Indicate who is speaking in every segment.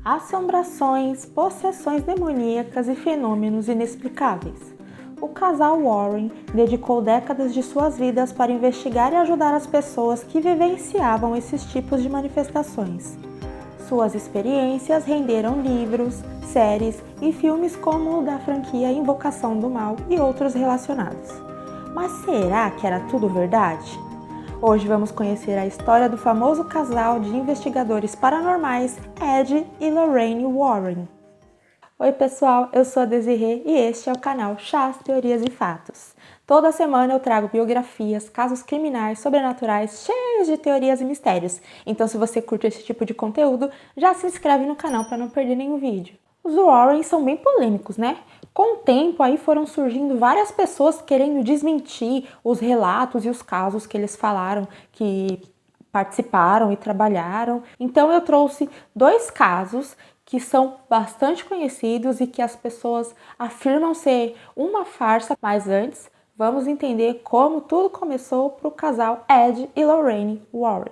Speaker 1: Assombrações, possessões demoníacas e fenômenos inexplicáveis. O casal Warren dedicou décadas de suas vidas para investigar e ajudar as pessoas que vivenciavam esses tipos de manifestações. Suas experiências renderam livros, séries e filmes como o da franquia Invocação do Mal e outros relacionados. Mas será que era tudo verdade? Hoje vamos conhecer a história do famoso casal de investigadores paranormais Ed e Lorraine Warren. Oi pessoal, eu sou a Desirê e este é o canal Chás, Teorias e Fatos. Toda semana eu trago biografias, casos criminais, sobrenaturais, cheios de teorias e mistérios. Então se você curte esse tipo de conteúdo, já se inscreve no canal para não perder nenhum vídeo. Os Warren são bem polêmicos, né? Com o tempo aí foram surgindo várias pessoas querendo desmentir os relatos e os casos que eles falaram que participaram e trabalharam. Então eu trouxe dois casos que são bastante conhecidos e que as pessoas afirmam ser uma farsa, mas antes vamos entender como tudo começou para o casal Ed e Lorraine Warren.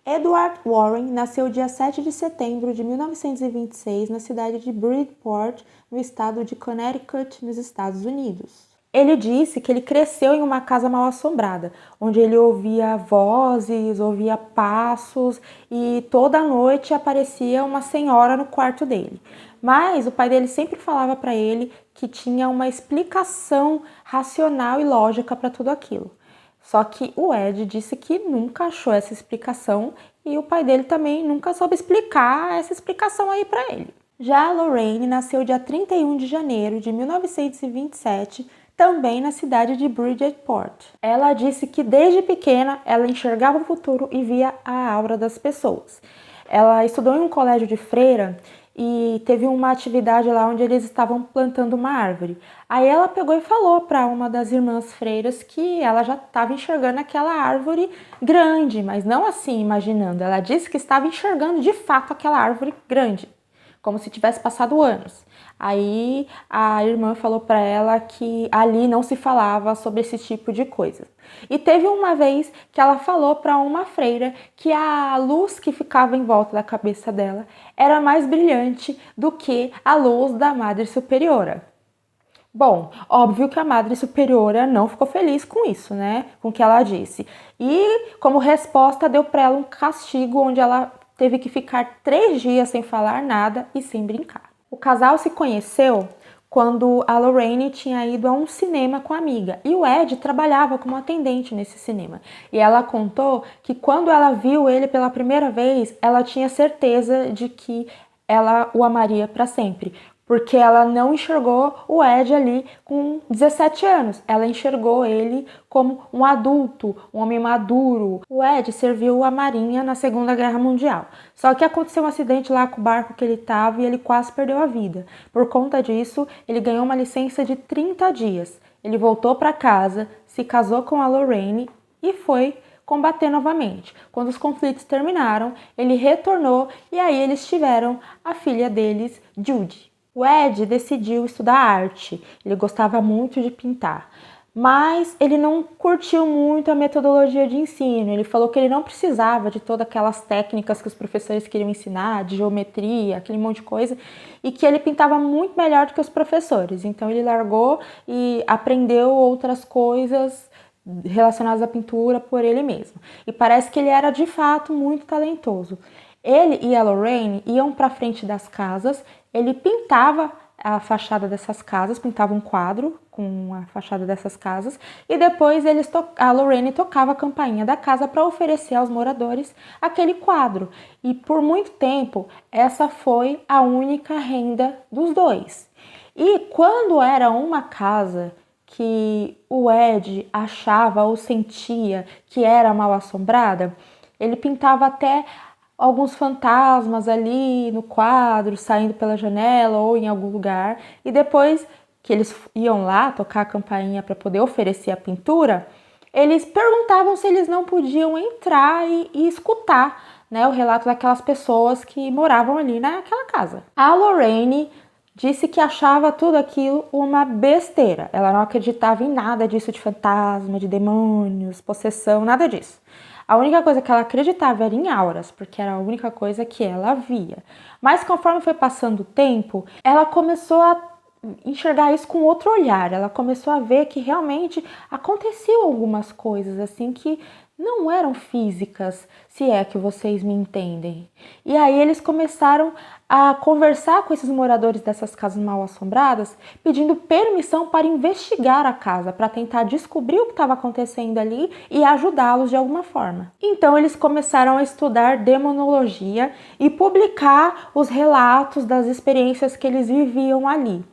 Speaker 1: Edward Warren nasceu dia 7 de setembro de 1926 na cidade de Bridgeport, no estado de Connecticut, nos Estados Unidos. Ele disse que ele cresceu em uma casa mal assombrada, onde ele ouvia vozes, ouvia passos e toda noite aparecia uma senhora no quarto dele. Mas o pai dele sempre falava para ele que tinha uma explicação racional e lógica para tudo aquilo. Só que o Ed disse que nunca achou essa explicação e o pai dele também nunca soube explicar essa explicação aí para ele. Já a Lorraine nasceu dia 31 de janeiro de 1927, também na cidade de Bridgeport. Ela disse que desde pequena ela enxergava o futuro e via a aura das pessoas. Ela estudou em um colégio de freira e teve uma atividade lá onde eles estavam plantando uma árvore. Aí ela pegou e falou para uma das irmãs freiras que ela já estava enxergando aquela árvore grande, mas não assim imaginando. Ela disse que estava enxergando de fato aquela árvore grande, como se tivesse passado anos. Aí a irmã falou para ela que ali não se falava sobre esse tipo de coisa. E teve uma vez que ela falou para uma freira que a luz que ficava em volta da cabeça dela era mais brilhante do que a luz da Madre Superiora. Bom, óbvio que a Madre Superiora não ficou feliz com isso, né? Com o que ela disse. E como resposta deu para ela um castigo onde ela teve que ficar 3 dias sem falar nada e sem brincar. O casal se conheceu quando a Lorraine tinha ido a um cinema com a amiga e o Ed trabalhava como atendente nesse cinema. E ela contou que quando ela viu ele pela primeira vez, ela tinha certeza de que ela o amaria para sempre. Porque ela não enxergou o Ed ali com 17 anos. Ela enxergou ele como um adulto, um homem maduro. O Ed serviu a marinha na Segunda Guerra Mundial. Só que aconteceu um acidente lá com o barco que ele estava e ele quase perdeu a vida. Por conta disso, ele ganhou uma licença de 30 dias. Ele voltou para casa, se casou com a Lorraine e foi combater novamente. Quando os conflitos terminaram, ele retornou e aí eles tiveram a filha deles, Judy. O Ed decidiu estudar arte, ele gostava muito de pintar, mas ele não curtiu muito a metodologia de ensino. Ele falou que ele não precisava de todas aquelas técnicas que os professores queriam ensinar, de geometria, aquele monte de coisa, e que ele pintava muito melhor do que os professores. Então ele largou e aprendeu outras coisas relacionadas à pintura por ele mesmo. E parece que ele era de fato muito talentoso. Ele e a Lorraine iam para frente das casas, ele pintava a fachada dessas casas, pintava um quadro com a fachada dessas casas e depois a Lorraine tocava a campainha da casa para oferecer aos moradores aquele quadro. E por muito tempo essa foi a única renda dos dois. E quando era uma casa que o Ed achava ou sentia que era mal assombrada, ele pintava até alguns fantasmas ali no quadro, saindo pela janela ou em algum lugar. E depois que eles iam lá tocar a campainha para poder oferecer a pintura, eles perguntavam se eles não podiam entrar e escutar, né, o relato daquelas pessoas que moravam ali naquela casa. A Lorraine disse que achava tudo aquilo uma besteira. Ela não acreditava em nada disso de fantasma, de demônios, possessão, nada disso. A única coisa que ela acreditava era em auras, porque era a única coisa que ela via. Mas conforme foi passando o tempo, ela começou a enxergar isso com outro olhar. Ela começou a ver que realmente aconteciam algumas coisas assim que não eram físicas, se é que vocês me entendem. E aí eles começaram a conversar com esses moradores dessas casas mal assombradas, pedindo permissão para investigar a casa, para tentar descobrir o que estava acontecendo ali e ajudá-los de alguma forma. Então eles começaram a estudar demonologia e publicar os relatos das experiências que eles viviam ali.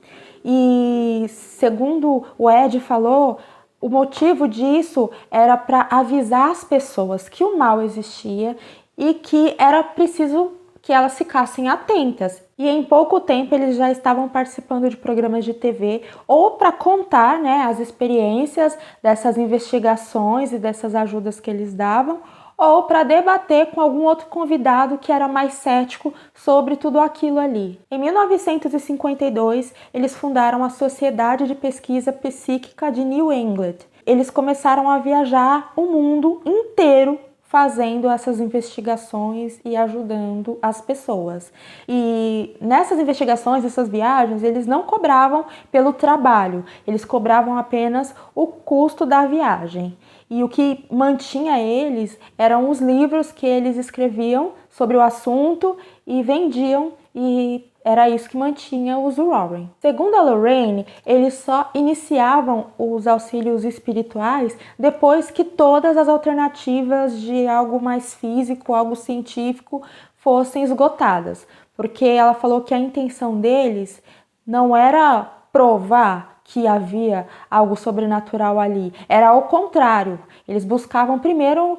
Speaker 1: E segundo o Ed falou, o motivo disso era para avisar as pessoas que o mal existia e que era preciso que elas ficassem atentas. E em pouco tempo eles já estavam participando de programas de TV ou para contar, né, as experiências dessas investigações e dessas ajudas que eles davam, ou para debater com algum outro convidado que era mais cético sobre tudo aquilo ali. Em 1952, eles fundaram a Sociedade de Pesquisa Psíquica de New England. Eles começaram a viajar o mundo inteiro fazendo essas investigações e ajudando as pessoas. E nessas investigações, essas viagens, eles não cobravam pelo trabalho, eles cobravam apenas o custo da viagem. E o que mantinha eles eram os livros que eles escreviam sobre o assunto e vendiam, e era isso que mantinha os Warren. Segundo a Lorraine, eles só iniciavam os auxílios espirituais depois que todas as alternativas de algo mais físico, algo científico, fossem esgotadas. Porque ela falou que a intenção deles não era provar que havia algo sobrenatural ali, era ao contrário. Eles buscavam primeiro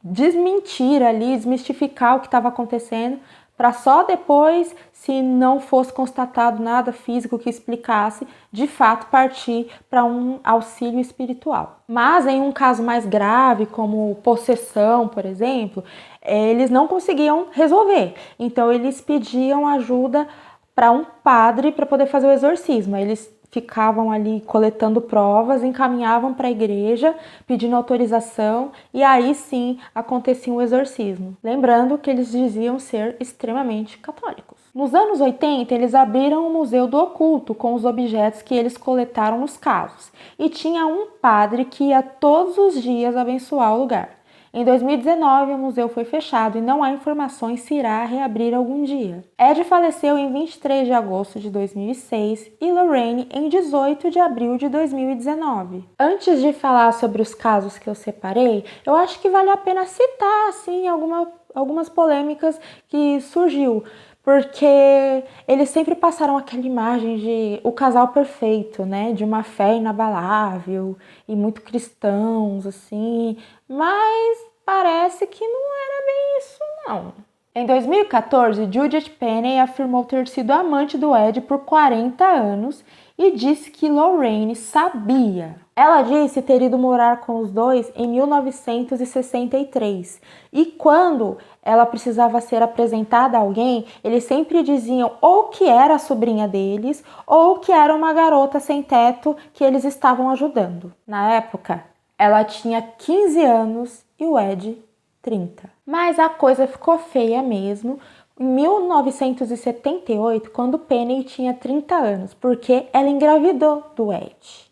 Speaker 1: desmentir ali, desmistificar o que estava acontecendo, para só depois, se não fosse constatado nada físico que explicasse, de fato partir para um auxílio espiritual. Mas em um caso mais grave, como possessão, por exemplo, eles não conseguiam resolver. Então eles pediam ajuda para um padre para poder fazer o exorcismo. Eles ficavam ali coletando provas, encaminhavam para a igreja, pedindo autorização, e aí sim acontecia um exorcismo. Lembrando que eles diziam ser extremamente católicos. Nos anos 80, eles abriram o Museu do Oculto com os objetos que eles coletaram nos casos, e tinha um padre que ia todos os dias abençoar o lugar. Em 2019, o museu foi fechado e não há informações se irá reabrir algum dia. Ed faleceu em 23 de agosto de 2006 e Lorraine em 18 de abril de 2019. Antes de falar sobre os casos que eu separei, eu acho que vale a pena citar assim, algumas polêmicas que surgiu. Porque eles sempre passaram aquela imagem de o casal perfeito, né? De uma fé inabalável e muito cristãos, assim. Mas parece que não era bem isso, não. Em 2014, Judith Penney afirmou ter sido amante do Ed por 40 anos e disse que Lorraine sabia. Ela disse ter ido morar com os dois em 1963 e quando ela precisava ser apresentada a alguém, eles sempre diziam ou que era a sobrinha deles ou que era uma garota sem teto que eles estavam ajudando. Na época, ela tinha 15 anos e o Ed 30. Mas a coisa ficou feia mesmo em 1978, quando Penney tinha 30 anos, porque ela engravidou do Ed.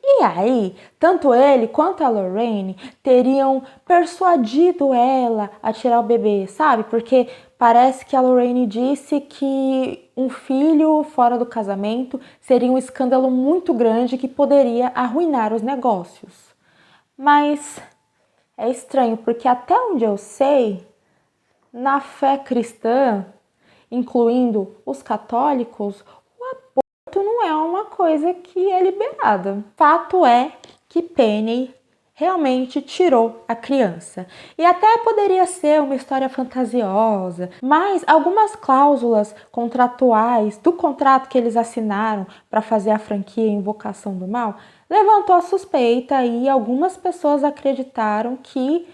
Speaker 1: E aí, tanto ele quanto a Lorraine teriam persuadido ela a tirar o bebê, sabe? Porque parece que a Lorraine disse que um filho fora do casamento seria um escândalo muito grande que poderia arruinar os negócios. Mas é estranho, porque até onde eu sei, na fé cristã, incluindo os católicos, não é uma coisa que é liberada. Fato é que Penney realmente tirou a criança. E até poderia ser uma história fantasiosa, mas algumas cláusulas contratuais do contrato que eles assinaram para fazer a franquia Invocação do Mal levantou a suspeita e algumas pessoas acreditaram que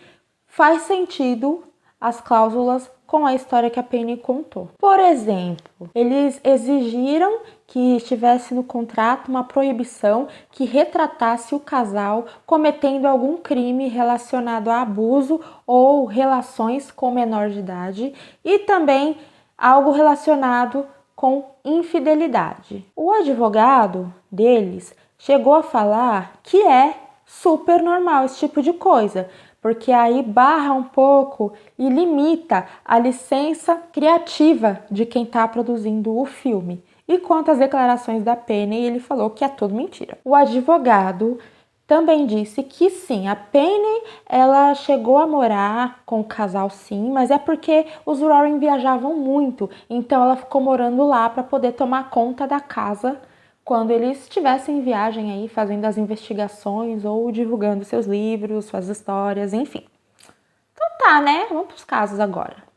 Speaker 1: faz sentido as cláusulas com a história que a Penny contou. Por exemplo, eles exigiram que estivesse no contrato uma proibição que retratasse o casal cometendo algum crime relacionado a abuso ou relações com menor de idade e também algo relacionado com infidelidade. O advogado deles chegou a falar que é super normal esse tipo de coisa, porque aí barra um pouco e limita a licença criativa de quem está produzindo o filme. E quanto às declarações da Penny, ele falou que é tudo mentira. O advogado também disse que sim, a Penny ela chegou a morar com o casal sim, mas é porque os Warren viajavam muito, então ela ficou morando lá para poder tomar conta da casa quando eles estivessem em viagem aí, fazendo as investigações ou divulgando seus livros, suas histórias, enfim. Então tá, né? Vamos pros casos agora.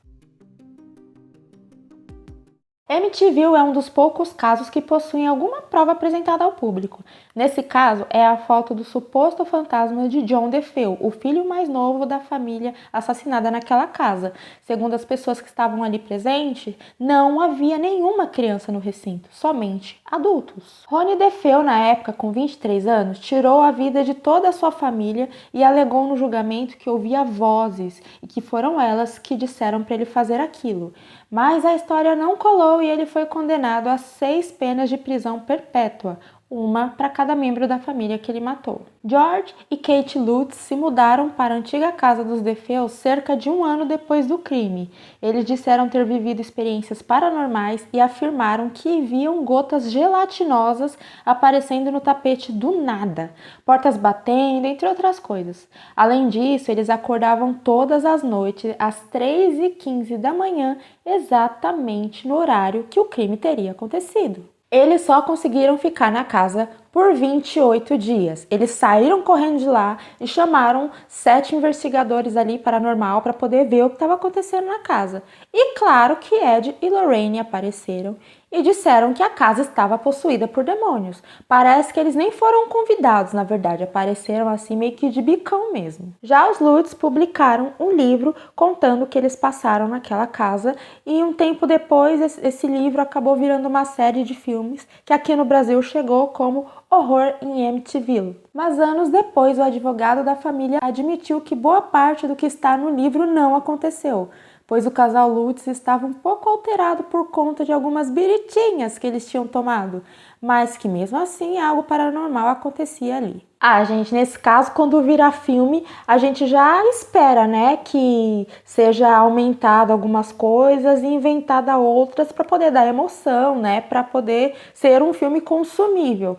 Speaker 1: Amityville é um dos poucos casos que possuem alguma prova apresentada ao público. Nesse caso, é a foto do suposto fantasma de John DeFeo, o filho mais novo da família assassinada naquela casa. Segundo as pessoas que estavam ali presentes, não havia nenhuma criança no recinto, somente adultos. Ronnie DeFeo, na época, com 23 anos, tirou a vida de toda a sua família e alegou no julgamento que ouvia vozes e que foram elas que disseram para ele fazer aquilo. Mas a história não colou e ele foi condenado a 6 penas de prisão perpétua, uma para cada membro da família que ele matou. George e Kate Lutz se mudaram para a antiga casa dos DeFeo cerca de 1 ano depois do crime. Eles disseram ter vivido experiências paranormais e afirmaram que viam gotas gelatinosas aparecendo no tapete do nada, portas batendo, entre outras coisas. Além disso, eles acordavam todas as noites às 3h15 da manhã, exatamente no horário que o crime teria acontecido. Eles só conseguiram ficar na casa por 28 dias. Eles saíram correndo de lá e chamaram 7 investigadores ali paranormal para poder ver o que estava acontecendo na casa. E claro que Ed e Lorraine apareceram e disseram que a casa estava possuída por demônios. Parece que eles nem foram convidados, na verdade, apareceram assim meio que de bicão mesmo. Já os Lutz publicaram um livro contando o que eles passaram naquela casa e um tempo depois esse livro acabou virando uma série de filmes que aqui no Brasil chegou como Horror em Amityville. Mas anos depois, o advogado da família admitiu que boa parte do que está no livro não aconteceu, pois o casal Lutz estava um pouco alterado por conta de algumas biritinhas que eles tinham tomado, mas que mesmo assim algo paranormal acontecia ali. Gente, nesse caso, quando virar filme, a gente já espera, né, que seja aumentado algumas coisas e inventada outras para poder dar emoção, né, para poder ser um filme consumível.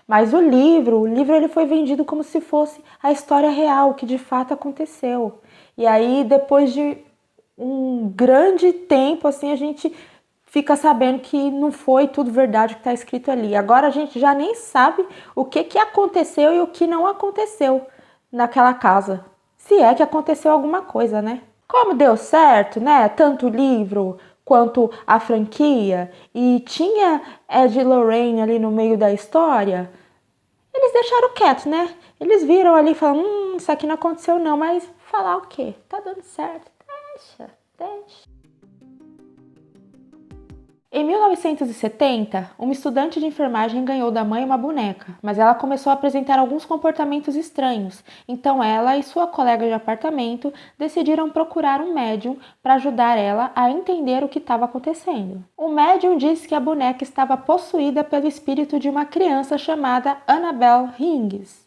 Speaker 1: Mas o livro ele foi vendido como se fosse a história real, o que de fato aconteceu. E aí, depois de um grande tempo, assim, a gente fica sabendo que não foi tudo verdade o que está escrito ali. Agora a gente já nem sabe o que aconteceu e o que não aconteceu naquela casa. Se é que aconteceu alguma coisa, né? Como deu certo, né? Tanto o livro quanto a franquia, e tinha Ed e Lorraine ali no meio da história, eles deixaram quieto, né? Eles viram ali e falaram, isso aqui não aconteceu não, mas falar o quê? Tá dando certo, deixa. Em 1970, uma estudante de enfermagem ganhou da mãe uma boneca, mas ela começou a apresentar alguns comportamentos estranhos. Então ela e sua colega de apartamento decidiram procurar um médium para ajudar ela a entender o que estava acontecendo. O médium disse que a boneca estava possuída pelo espírito de uma criança chamada Annabelle Hingis.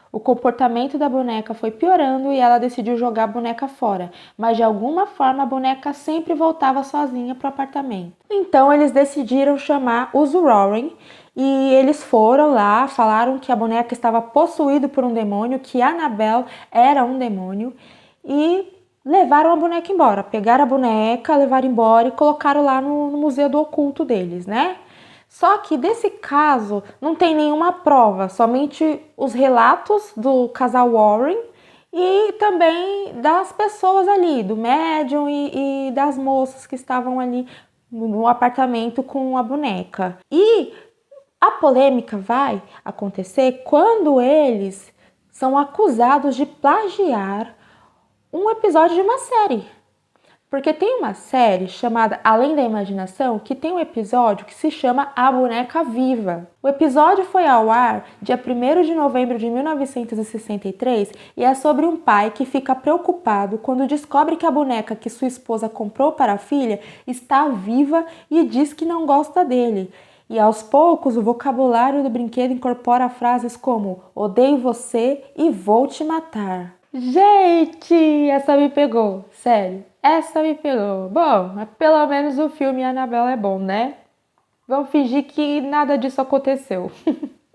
Speaker 1: O comportamento da boneca foi piorando e ela decidiu jogar a boneca fora, mas de alguma forma a boneca sempre voltava sozinha para o apartamento. Então eles decidiram chamar os Warren e eles foram lá, falaram que a boneca estava possuída por um demônio, que a Annabelle era um demônio e levaram a boneca embora. Pegaram a boneca, levaram embora e colocaram lá no museu do oculto deles, né? Só que desse caso não tem nenhuma prova, somente os relatos do casal Warren e também das pessoas ali, do médium e das moças que estavam ali no apartamento com a boneca. E a polêmica vai acontecer quando eles são acusados de plagiar um episódio de uma série. Porque tem uma série chamada Além da Imaginação que tem um episódio que se chama A Boneca Viva. O episódio foi ao ar dia 1º de novembro de 1963 e é sobre um pai que fica preocupado quando descobre que a boneca que sua esposa comprou para a filha está viva e diz que não gosta dele. E aos poucos o vocabulário do brinquedo incorpora frases como odeio você e vou te matar. Gente, essa me pegou, sério, essa me pegou. Bom, mas pelo menos o filme Annabelle é bom, né? Vamos fingir que nada disso aconteceu.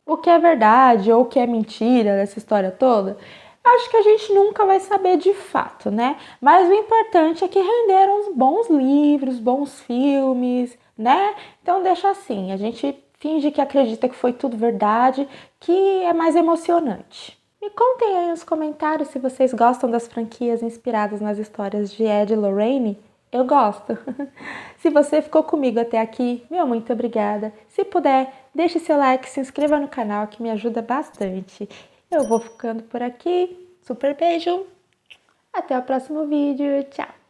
Speaker 1: O que é verdade ou o que é mentira dessa história toda, acho que a gente nunca vai saber de fato, né? Mas o importante é que renderam uns bons livros, bons filmes, né? Então deixa assim, a gente finge que acredita que foi tudo verdade, que é mais emocionante. Me contem aí nos comentários se vocês gostam das franquias inspiradas nas histórias de Ed e Lorraine. Eu gosto. Se você ficou comigo até aqui, meu muito obrigada. Se puder, deixe seu like, se inscreva no canal que me ajuda bastante. Eu vou ficando por aqui. Super beijo. Até o próximo vídeo. Tchau.